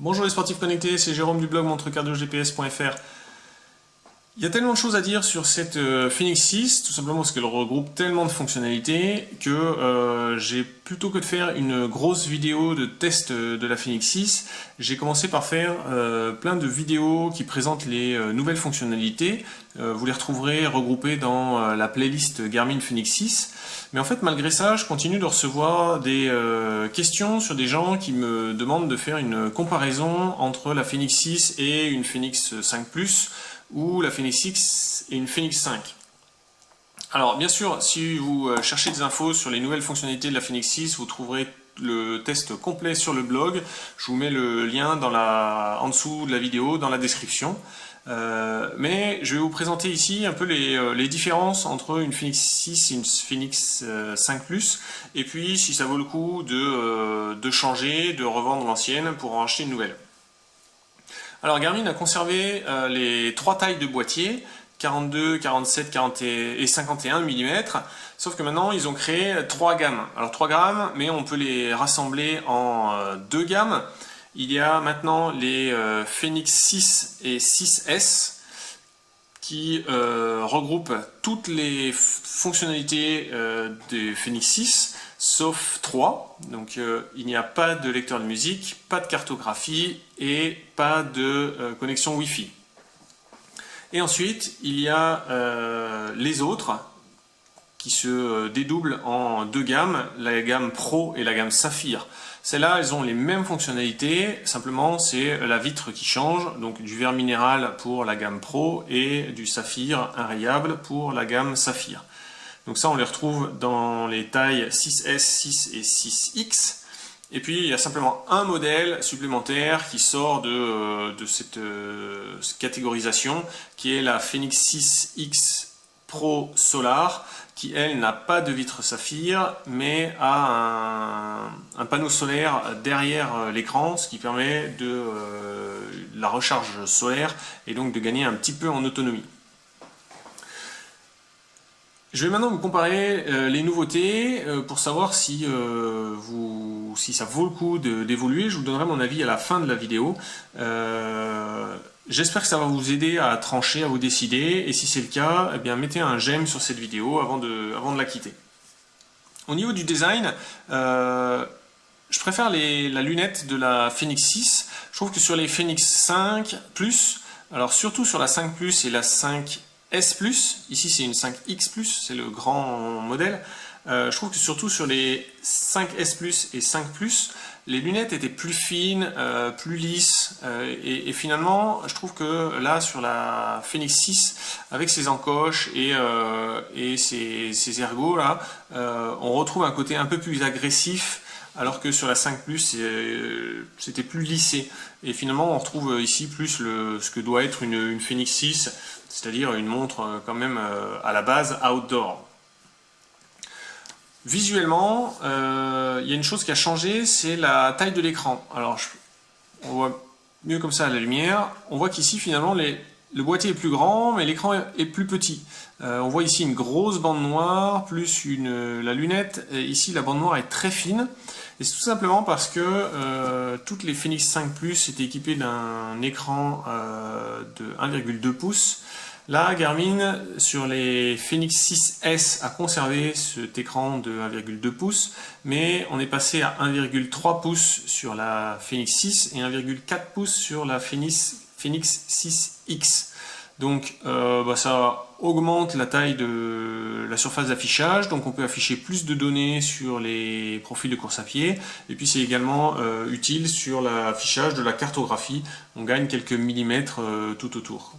Bonjour les sportifs connectés, c'est Jérôme du blog montrecardiogps.fr. Il y a tellement de choses à dire sur cette Phoenix 6, tout simplement parce qu'elle regroupe tellement de fonctionnalités que j'ai plutôt que de faire une grosse vidéo de test de la Phoenix 6, j'ai commencé par faire plein de vidéos qui présentent les nouvelles fonctionnalités. Vous les retrouverez regroupées dans la playlist Garmin Phoenix 6. Mais en fait, malgré ça, je continue de recevoir des questions sur des gens qui me demandent de faire une comparaison entre la Phoenix 6 et une Phoenix 5 Plus, ou la Phoenix 6 et une Phoenix 5. Alors bien sûr, si vous cherchez des infos sur les nouvelles fonctionnalités de la Phoenix 6, vous trouverez le test complet sur le blog. Je vous mets le lien en dessous de la vidéo, dans la description. Mais je vais vous présenter ici un peu les différences entre une Phoenix 6 et une Phoenix 5 Plus, et puis si ça vaut le coup de changer, de revendre l'ancienne pour en acheter une nouvelle. Alors Garmin a conservé les trois tailles de boîtier, 42, 47, 40 et 51 mm, sauf que maintenant ils ont créé trois gammes. Alors trois gammes, mais on peut les rassembler en deux gammes. Il y a maintenant les Phoenix 6 et 6S qui regroupent toutes les fonctionnalités des Phoenix 6, sauf 3. Donc il n'y a pas de lecteur de musique, pas de cartographie et pas de connexion Wi-Fi. Et ensuite, il y a les autres qui se dédoublent en deux gammes, la gamme Pro et la gamme Saphir. Celles-là, elles ont les mêmes fonctionnalités, simplement c'est la vitre qui change, donc du verre minéral pour la gamme Pro et du saphir inrayable pour la gamme Saphir. Donc ça, on les retrouve dans les tailles 6S, 6 et 6X. Et puis, il y a simplement un modèle supplémentaire qui sort de cette catégorisation, qui est la Phoenix 6X Pro Solar, qui elle n'a pas de vitre saphir, mais a un panneau solaire derrière l'écran, ce qui permet de la recharge solaire et donc de gagner un petit peu en autonomie. Je vais maintenant vous comparer les nouveautés pour savoir si ça vaut le coup d'évoluer. Je vous donnerai mon avis à la fin de la vidéo. J'espère que ça va vous aider à trancher, à vous décider. Et si c'est le cas, eh bien, mettez un j'aime sur cette vidéo avant de la quitter. Au niveau du design, je préfère la lunette de la Phoenix 6. Je trouve que sur les Phoenix 5 Plus, alors surtout sur la 5 Plus et la 5 S+, ici c'est une 5X+, c'est le grand modèle. Je trouve que surtout sur les 5S+, et 5+, les lunettes étaient plus fines, plus lisses, et finalement, je trouve que là, sur la Phoenix 6, avec ses encoches et ses ergots, là, on retrouve un côté un peu plus agressif, alors que sur la 5 Plus, c'était plus lissé. Et finalement, on retrouve ici plus ce que doit être une Phoenix 6, c'est-à-dire une montre quand même à la base outdoor. Visuellement, il y a une chose qui a changé, c'est la taille de l'écran. Alors, on voit mieux comme ça à la lumière. On voit qu'ici, finalement, le boîtier est plus grand, mais l'écran est plus petit. On voit ici une grosse bande noire, plus la lunette. Et ici, la bande noire est très fine. Et c'est tout simplement parce que toutes les Phoenix 5 Plus étaient équipées d'un écran de 1,2 pouces. Là, Garmin, sur les Phoenix 6S, a conservé cet écran de 1,2 pouces, mais on est passé à 1,3 pouces sur la Phoenix 6 et 1,4 pouces sur la Phoenix 6X. Donc ça augmente la taille de la surface d'affichage, donc on peut afficher plus de données sur les profils de course à pied, et puis c'est également utile sur l'affichage de la cartographie, on gagne quelques millimètres tout autour.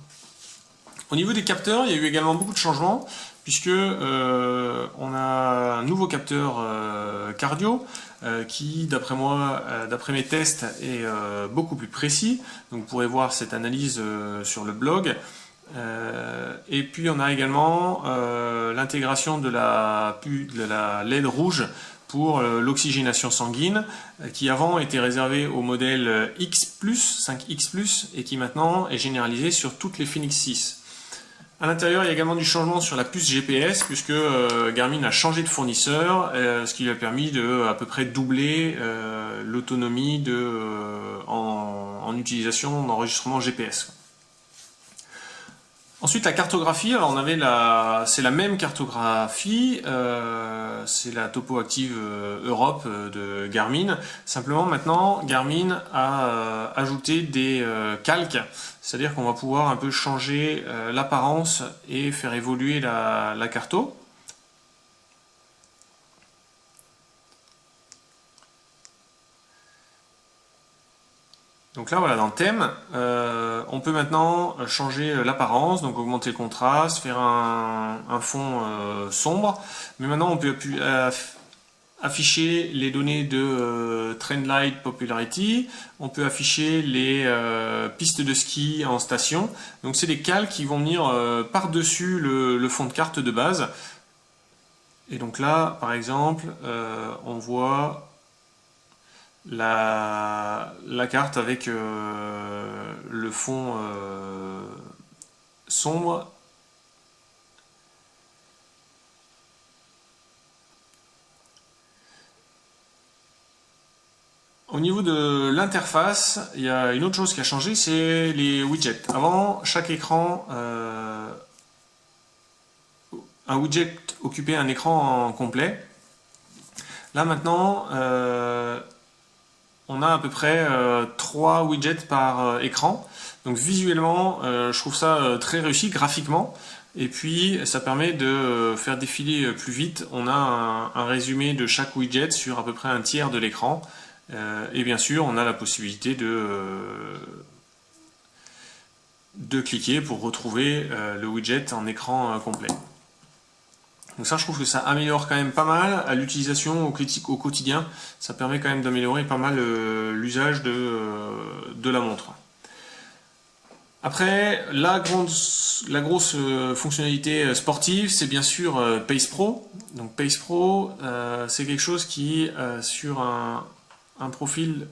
Au niveau des capteurs, il y a eu également beaucoup de changements, puisque on a un nouveau capteur cardio qui, d'après moi, d'après mes tests, est beaucoup plus précis. Donc vous pourrez voir cette analyse sur le blog. Et puis on a également l'intégration de la LED rouge pour l'oxygénation sanguine, qui avant était réservée au modèle X+, 5X+, et qui maintenant est généralisée sur toutes les Phoenix 6. À l'intérieur, il y a également du changement sur la puce GPS, puisque Garmin a changé de fournisseur, ce qui lui a permis de à peu près doubler l'autonomie en en utilisation d'enregistrement GPS. Ensuite, la cartographie, alors c'est la même cartographie, c'est la Topo Active Europe de Garmin. Simplement, maintenant, Garmin a ajouté des calques, c'est-à-dire qu'on va pouvoir un peu changer l'apparence et faire évoluer la carto. Donc là, voilà, dans le thème, on peut maintenant changer l'apparence, donc augmenter le contraste, faire un fond sombre. Mais maintenant, on peut afficher les données de Trendlight Popularity. On peut afficher les pistes de ski en station. Donc c'est des calques qui vont venir par-dessus le fond de carte de base. Et donc là, par exemple, on voit la carte avec le fond sombre. Au niveau de l'interface, il y a une autre chose qui a changé, c'est les widgets. Avant, chaque écran, un widget occupait un écran complet. Là maintenant, on a à peu près 3 widgets par écran. Donc visuellement, je trouve ça très réussi graphiquement. Et puis ça permet de faire défiler plus vite. On a un résumé de chaque widget sur à peu près un tiers de l'écran. Et bien sûr, on a la possibilité de cliquer pour retrouver le widget en écran complet. Donc ça, je trouve que ça améliore quand même pas mal à l'utilisation au quotidien. Ça permet quand même d'améliorer pas mal l'usage de la montre. Après, la grosse fonctionnalité sportive, c'est bien sûr Pace Pro. Donc Pace Pro, c'est quelque chose qui, sur un profil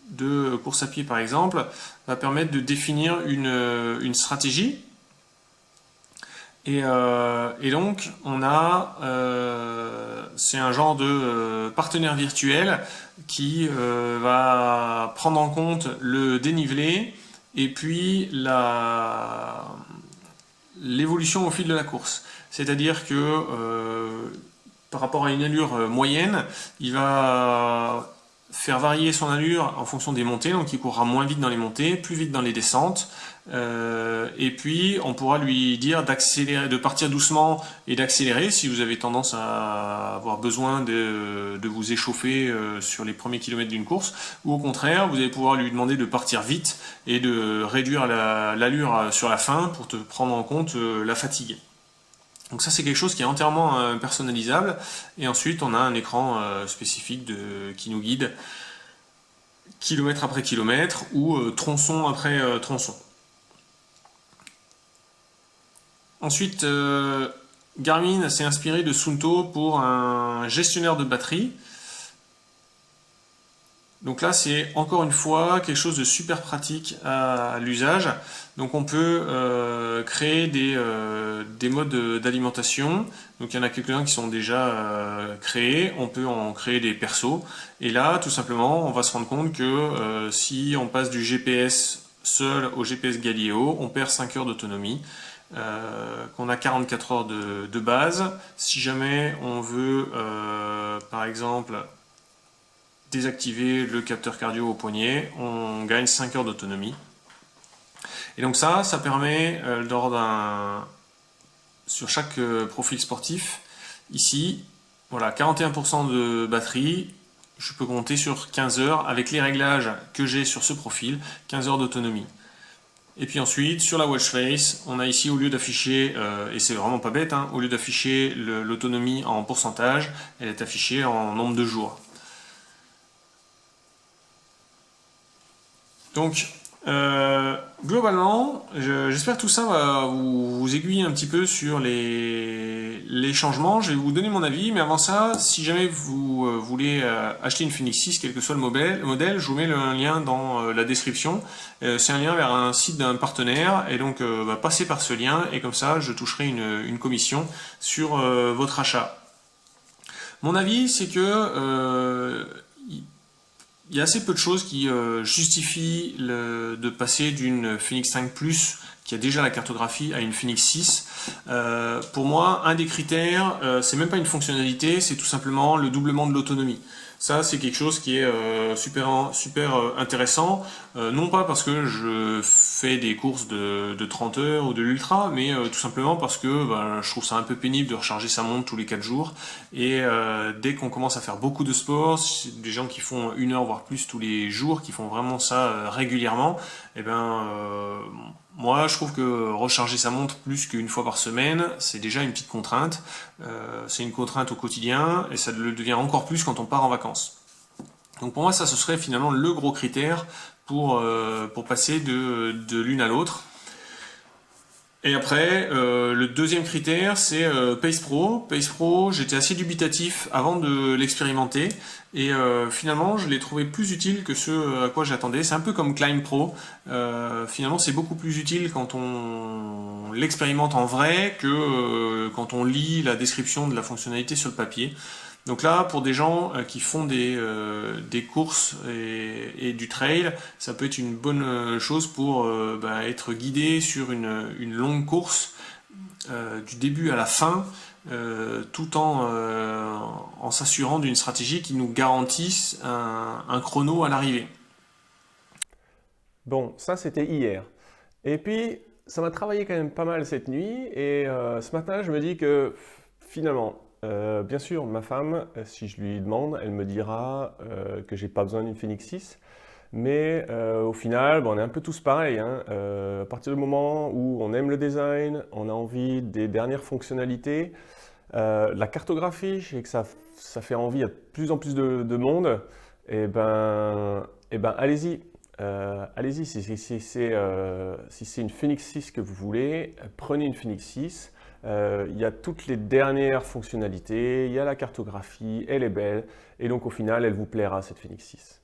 de course à pied par exemple, va permettre de définir une stratégie. Et donc, c'est un genre de partenaire virtuel qui va prendre en compte le dénivelé et puis l'évolution au fil de la course. C'est-à-dire que par rapport à une allure moyenne, il va faire varier son allure en fonction des montées, donc il courra moins vite dans les montées, plus vite dans les descentes, et puis on pourra lui dire d'accélérer, de partir doucement et d'accélérer si vous avez tendance à avoir besoin de vous échauffer sur les premiers kilomètres d'une course, ou au contraire vous allez pouvoir lui demander de partir vite et de réduire l'allure sur la fin pour te prendre en compte la fatigue. Donc ça c'est quelque chose qui est entièrement personnalisable, et ensuite on a un écran spécifique qui nous guide kilomètre après kilomètre ou tronçon après tronçon. Ensuite, Garmin s'est inspiré de Suunto pour un gestionnaire de batterie. Donc là, c'est encore une fois quelque chose de super pratique à l'usage. Donc on peut créer des modes d'alimentation. Donc il y en a quelques-uns qui sont déjà créés. On peut en créer des persos. Et là, tout simplement, on va se rendre compte que si on passe du GPS seul au GPS Galileo, on perd 5 heures d'autonomie. Qu'on a 44 heures de base. Si jamais on veut, par exemple, désactiver le capteur cardio au poignet, on gagne 5 heures d'autonomie. Et donc ça permet sur chaque profil sportif, ici, voilà, 41% de batterie, je peux compter sur 15 heures, avec les réglages que j'ai sur ce profil, 15 heures d'autonomie. Et puis ensuite, sur la watch face, on a ici, au lieu d'afficher, et c'est vraiment pas bête, hein, au lieu d'afficher l'autonomie en pourcentage, elle est affichée en nombre de jours. Donc, globalement, j'espère que tout ça va vous aiguiller un petit peu sur les changements. Je vais vous donner mon avis, mais avant ça, si jamais vous voulez acheter une Fenix 6, quel que soit le modèle, je vous mets un lien dans la description. C'est un lien vers un site d'un partenaire, et donc passez par ce lien, et comme ça, je toucherai une commission sur votre achat. Mon avis, c'est que il y a assez peu de choses qui justifient de passer d'une Phoenix 5 Plus qui a déjà la cartographie à une Phoenix 6. Pour moi, un des critères, c'est même pas une fonctionnalité, c'est tout simplement le doublement de l'autonomie. Ça, c'est quelque chose qui est super intéressant, non pas parce que je fais des courses de 30 heures ou de l'ultra, mais tout simplement parce que je trouve ça un peu pénible de recharger sa montre tous les 4 jours. Et dès qu'on commence à faire beaucoup de sport, des gens qui font 1 heure voire plus tous les jours, qui font vraiment ça régulièrement, et moi, je trouve que recharger sa montre plus qu'une fois par semaine, c'est déjà une petite contrainte. C'est une contrainte au quotidien et ça le devient encore plus quand on part en vacances. Donc pour moi, ça, ce serait finalement le gros critère pour passer de l'une à l'autre. Et après, le deuxième critère, c'est Pace Pro. Pace Pro, j'étais assez dubitatif avant de l'expérimenter. Et finalement, je l'ai trouvé plus utile que ce à quoi j'attendais. C'est un peu comme Climb Pro. Finalement, c'est beaucoup plus utile quand on l'expérimente en vrai que quand on lit la description de la fonctionnalité sur le papier. Donc là, pour des gens qui font des courses et du trail, ça peut être une bonne chose pour être guidé sur une longue course du début à la fin, tout en s'assurant d'une stratégie qui nous garantisse un chrono à l'arrivée. Bon, ça c'était hier. Et puis, ça m'a travaillé quand même pas mal cette nuit. Et ce matin, je me dis que finalement, bien sûr, ma femme, si je lui demande, elle me dira que j'ai pas besoin d'une Phoenix 6. Mais au final, bon, on est un peu tous pareils, hein. À partir du moment où on aime le design, on a envie des dernières fonctionnalités, la cartographie, je sais que ça fait envie à de plus en plus de monde. Et ben, allez-y. Allez-y, si c'est une Phoenix 6 que vous voulez, prenez une Phoenix 6. Il y a toutes les dernières fonctionnalités, il y a la cartographie, elle est belle, et donc au final, elle vous plaira cette Phoenix 6.